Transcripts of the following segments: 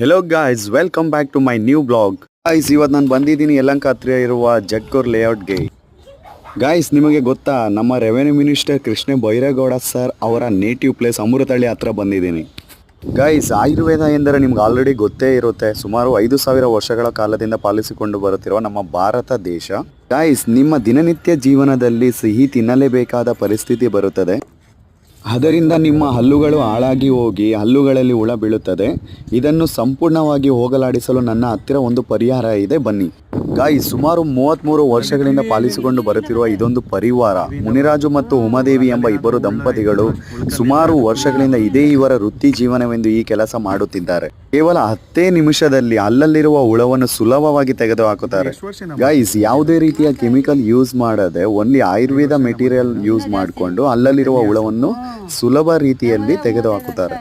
Hello guys, welcome back to my new blog. Guys, ಇವತ್ತು ನಾನು ಬಂದಿದ್ದೀನಿ ಯಲಹಂಕ ಹತ್ರ ಇರುವ ಜಟ್ಕೋರ್ ಲೇಔಟ್ಗೆ. ಗಾಯ್ಸ್, ನಿಮಗೆ ಗೊತ್ತಾ, ನಮ್ಮ revenue minister Krishna Byregowda sir ಅವರ ನೇಟಿವ್ ಪ್ಲೇಸ್ ಅಮೃತಹಳ್ಳಿ ಹತ್ರ ಬಂದಿದ್ದೀನಿ. ಗಾಯ್ಸ್, ಆಯುರ್ವೇದ ಎಂದರೆ ನಿಮ್ಗೆ ಆಲ್ರೆಡಿ ಗೊತ್ತೇ ಇರುತ್ತೆ. ಸುಮಾರು 5,000 ವರ್ಷಗಳ ಕಾಲದಿಂದ ಪಾಲಿಸಿಕೊಂಡು ಬರುತ್ತಿರುವ ನಮ್ಮ ಭಾರತ ದೇಶ. ಗಾಯ್ಸ್, ನಿಮ್ಮ ದಿನನಿತ್ಯ ಜೀವನದಲ್ಲಿ ಸಿಹಿ ತಿನ್ನಲೇಬೇಕಾದ ಪರಿಸ್ಥಿತಿ ಬರುತ್ತದೆ. ಅದರಿಂದ ನಿಮ್ಮ ಹಲ್ಲುಗಳು ಹಾಳಾಗಿ ಹೋಗಿ ಹಲ್ಲುಗಳಲ್ಲಿ ಹುಳ ಬೀಳುತ್ತದೆ. ಇದನ್ನು ಸಂಪೂರ್ಣವಾಗಿ ಹೋಗಲಾಡಿಸಲು ನನ್ನ ಹತ್ತಿರ ಒಂದು ಪರಿಹಾರ ಇದೆ, ಬನ್ನಿ. ಗಾಯ್ಸ್, ಸುಮಾರು 33 ವರ್ಷಗಳಿಂದ ಪಾಲಿಸಿಕೊಂಡು ಬರುತ್ತಿರುವ ಇದೊಂದು ಪರಿವಾರ. ಮುನಿರಾಜು ಮತ್ತು ಉಮಾದೇವಿ ಎಂಬ ಇಬ್ಬರು ದಂಪತಿಗಳು ಸುಮಾರು ವರ್ಷಗಳಿಂದ ಇದೇ ಇವರ ವೃತ್ತಿ ಜೀವನವೆಂದು ಈ ಕೆಲಸ ಮಾಡುತ್ತಿದ್ದಾರೆ. ಕೇವಲ 10 ನಿಮಿಷದಲ್ಲಿ ಅಲ್ಲಲ್ಲಿರುವ ಹುಳವನ್ನು ಸುಲಭವಾಗಿ ತೆಗೆದುಹಾಕುತ್ತಾರೆ. ಗಾಯ್ಸ್, ಯಾವುದೇ ರೀತಿಯ ಕೆಮಿಕಲ್ ಯೂಸ್ ಮಾಡದೆ ಓನ್ಲಿ ಆಯುರ್ವೇದ ಮೆಟೀರಿಯಲ್ ಯೂಸ್ ಮಾಡಿಕೊಂಡು ಅಲ್ಲಲ್ಲಿರುವ ಹುಳವನ್ನು ಸುಲಭ ರೀತಿಯಲ್ಲಿ ತೆಗೆದುಹಾಕುತ್ತಾರೆ.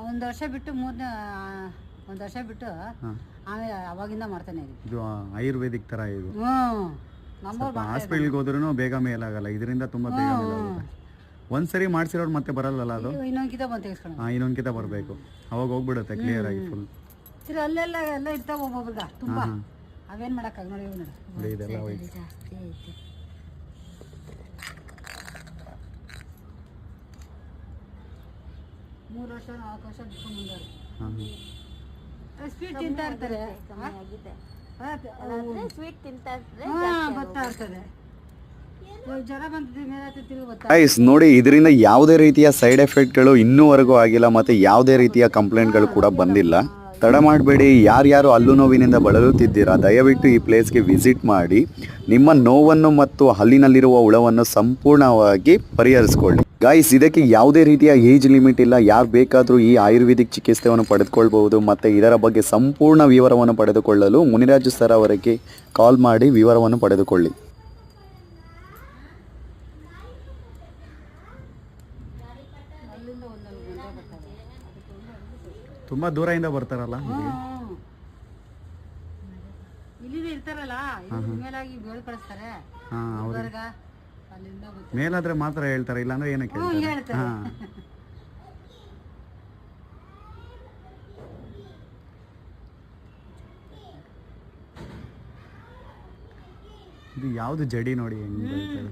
ಒಂದು ವರ್ಷ ಬಿಟ್ಟು ಆಮೇಲೆ ಅವಾಗಿಂದ ಮಾಡ್ತಾನೆ. ಇದು ಆಯುರ್ವೇದಿಕ್ ತರ ಇದು. ಹಾಸ್ಪಿಟಲ್ಗೆ ಹೋದ್ರೂ ಬೇಗ ಮೇಲಾಗಲ್ಲ, ಇದರಿಂದ ತುಂಬಾ ಬೇಗ ಮೇಲಾಗುತ್ತೆ. ಒಂದ್ಸರಿ ಮಾಡ್ಸಿರೋರು ಮತ್ತೆ ಬರಲ್ಲ ಅದು. ಇನ್ನೊಂದ್ಕಿತ ಬಂದು ತೆಗೆಸ್ಕೊಂಡು ಇನ್ನೊಂದ್ಕಿತ ಬರಬೇಕು, ಅವಾಗ ಹೋಗ್ಬಿಡುತ್ತೆ ಕ್ಲಿಯರ್ ಆಗಿ ಫುಲ್. ಸರಿ, ಅಲ್ಲೆಲ್ಲ ಎಲ್ಲ ಇರ್ತಾವ ಒಬ್ಬೊಬ್ರಿಗೆ ತುಂಬಾ. ಅವೇನ್ ಮಾಡಕ್ಕಾಗ ನೋಡಿ, ಇದೆಲ್ಲ 3 ವರ್ಷ 4 ವರ್ಷ ಬಿಟ್ಕೊಂಡು ಮುಂದಾರೆ. ಸ್ವೀಟ್ ತಿಂತಾ ಇರ್ತಾರೆ, ಸ್ವೀಟ್ ತಿಂತಾ ಬರ್ತಾ ಇರ್ತದೆ. ಜ್ವರ ಬಂದಿದೆ. ಗೈಸ್, ನೋಡಿ, ಇದರಿಂದ ಯಾವುದೇ ರೀತಿಯ ಸೈಡ್ ಎಫೆಕ್ಟ್ಗಳು ಇನ್ನೂವರೆಗೂ ಆಗಿಲ್ಲ, ಮತ್ತೆ ಯಾವುದೇ ರೀತಿಯ ಕಂಪ್ಲೇಂಟ್ಗಳು ಕೂಡ ಬಂದಿಲ್ಲ. ತಡ ಮಾಡಬೇಡಿ. ಯಾರ್ಯಾರು ಹಲ್ಲು ನೋವಿನಿಂದ ಬಳಲುತ್ತಿದ್ದೀರಾ, ದಯವಿಟ್ಟು ಈ ಪ್ಲೇಸ್ಗೆ ವಿಸಿಟ್ ಮಾಡಿ ನಿಮ್ಮ ನೋವನ್ನು ಮತ್ತು ಹಲ್ಲಿನಲ್ಲಿರುವ ಹುಳವನ್ನು ಸಂಪೂರ್ಣವಾಗಿ ಪರಿಹರಿಸಿಕೊಳ್ಳಿ. ಗಾಯ್ಸ್, ಇದಕ್ಕೆ ಯಾವುದೇ ರೀತಿಯ ಏಜ್ ಲಿಮಿಟ್ ಇಲ್ಲ. ಯಾರು ಬೇಕಾದರೂ ಈ ಆಯುರ್ವೇದಿಕ್ ಚಿಕಿತ್ಸೆಯನ್ನು ಪಡೆದುಕೊಳ್ಬಹುದು. ಮತ್ತು ಇದರ ಬಗ್ಗೆ ಸಂಪೂರ್ಣ ವಿವರವನ್ನು ಪಡೆದುಕೊಳ್ಳಲು ಮುನಿರಾಜು ಸರ್ ಅವರಿಗೆ ಕಾಲ್ ಮಾಡಿ ವಿವರವನ್ನು ಪಡೆದುಕೊಳ್ಳಿ. ತುಂಬಾ ದೂರದಿಂದ ಬರ್ತಾರಲ್ಲ, ಇಲ್ಲಿ ಇರ್ತಾರಲ್ಲ, ಮೇಲಾಗಿ ಬೇಳೆ ಕಳಿಸ್ತಾರೆ. ಮೇಲಾದ್ರೆ ಮಾತ್ರ ಹೇಳ್ತಾರೆ, ಇಲ್ಲಾಂದ್ರೆ ಏನಕ್ಕೆ ಹೇಳ್ತಾರೆ. ಇದು ಯಾವ್ದು ಜಡಿ ನೋಡಿ ಹೆಂಗ್ ಬರ್ತದೆ,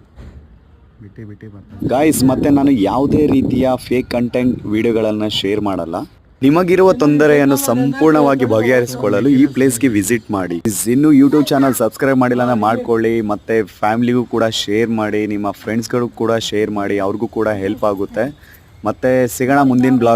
ಬಿಟ್ಟಿ ಬರ್ತದೆ. ಗಾಯ್ಸ್, ಮತ್ತೆ ನಾನು ಯಾವುದೇ ರೀತಿಯ ಫೇಕ್ ಕಂಟೆಂಟ್ ವಿಡಿಯೋಗಳನ್ನ ಶೇರ್ ಮಾಡಲ್ಲ. ನಿಮಗಿರುವ ತೊಂದರೆಯನ್ನು ಸಂಪೂರ್ಣವಾಗಿ ಬಗೆಹರಿಸಿಕೊಳ್ಳಲು ಈ ಪ್ಲೇಸ್ಗೆ ವಿಸಿಟ್ ಮಾಡಿ. ಇನ್ನು ಯೂಟ್ಯೂಬ್ ಚಾನಲ್ ಸಬ್ಸ್ಕ್ರೈಬ್ ಮಾಡಿಲ್ಲ ಅಂದ್ರೆ ಮಾಡ್ಕೊಳ್ಳಿ. ಮತ್ತೆ ಫ್ಯಾಮಿಲಿಗೂ ಕೂಡ ಶೇರ್ ಮಾಡಿ, ನಿಮ್ಮ ಫ್ರೆಂಡ್ಸ್ಗಳು ಕೂಡ ಶೇರ್ ಮಾಡಿ, ಅವ್ರಿಗೂ ಕೂಡ ಹೆಲ್ಪ್ ಆಗುತ್ತೆ. ಮತ್ತೆ ಸಿಗೋಣ ಮುಂದಿನ ಬ್ಲಾಗ್.